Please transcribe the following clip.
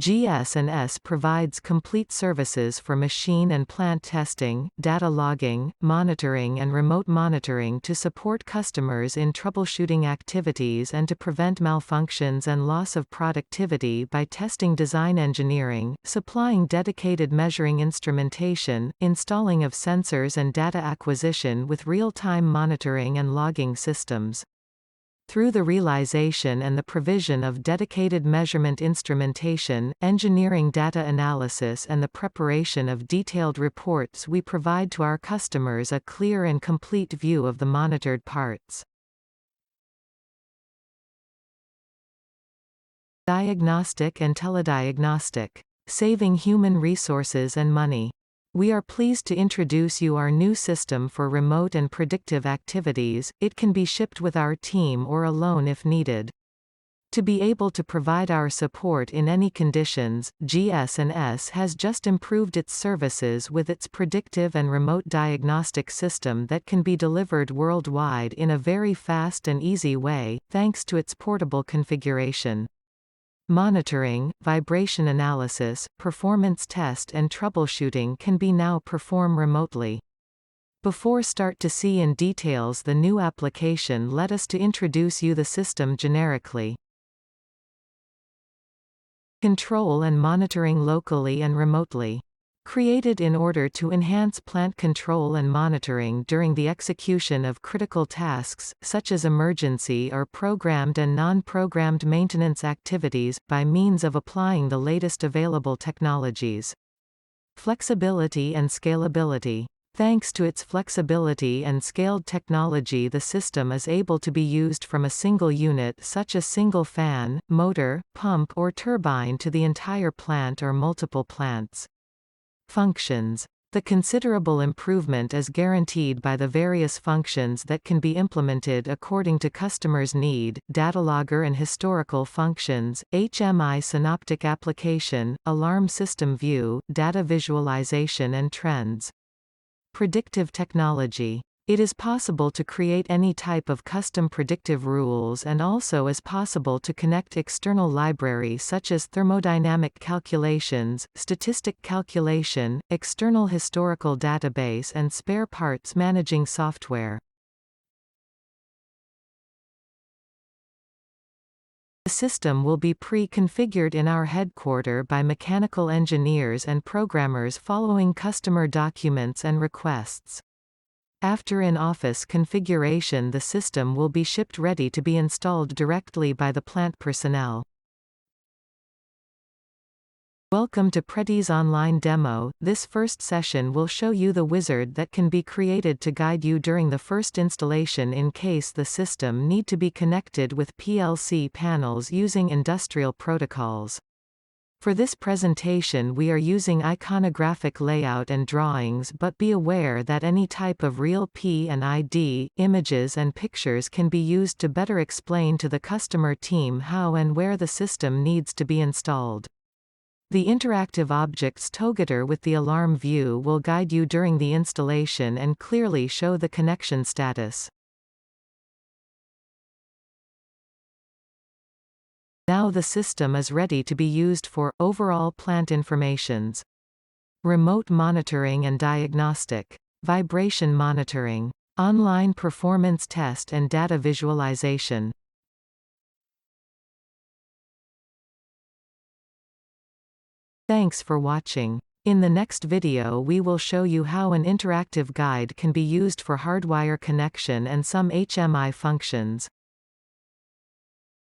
GS&S provides complete services for machine and plant testing, data logging, monitoring and remote monitoring to support customers in troubleshooting activities and to prevent malfunctions and loss of productivity by testing design engineering, supplying dedicated measuring instrumentation, installing of sensors and data acquisition with real-time monitoring and logging systems. Through the realization and the provision of dedicated measurement instrumentation, engineering data analysis and the preparation of detailed reports, we provide to our customers a clear and complete view of the monitored parts. Diagnostic and telediagnostic. Saving human resources and money. We are pleased to introduce you our new system for remote and predictive activities. It can be shipped with our team or alone if needed. To be able to provide our support in any conditions, GS&S has just improved its services with its Predictive and Remote diagnostic system that can be delivered worldwide in a very fast and easy way, thanks to its portable configuration. Monitoring, vibration analysis, performance test and troubleshooting can be now performed remotely. Before start to see in details the new application, let us to introduce you the system generically. Control and monitoring locally and remotely. Created in order to enhance plant control and monitoring during the execution of critical tasks, such as emergency or programmed and non-programmed maintenance activities, by means of applying the latest available technologies. Flexibility and scalability. Thanks to its flexibility and scaled technology, the system is able to be used from a single unit such as single fan, motor, pump or turbine to the entire plant or multiple plants. Functions. The considerable improvement is guaranteed by the various functions that can be implemented according to customers' need: data logger and historical functions, HMI synoptic application, alarm system view, data visualization and trends. Predictive technology. It is possible to create any type of custom predictive rules, and also is possible to connect external library such as thermodynamic calculations, statistic calculation, external historical database and spare parts managing software. The system will be pre-configured in our headquarters by mechanical engineers and programmers following customer documents and requests. After in-office configuration, the system will be shipped ready to be installed directly by the plant personnel. Welcome to Predi's online demo. This first session will show you the wizard that can be created to guide you during the first installation in case the system need to be connected with PLC panels using industrial protocols. For this presentation we are using iconographic layout and drawings, but be aware that any type of real P&ID, images and pictures can be used to better explain to the customer team how and where the system needs to be installed. The interactive objects together with the alarm view will guide you during the installation and clearly show the connection status. Now the system is ready to be used for overall plant informations. Remote monitoring and diagnostic. Vibration monitoring. Online performance test and data visualization. Thanks for watching. In the next video we will show you how an interactive guide can be used for hardwire connection and some HMI functions.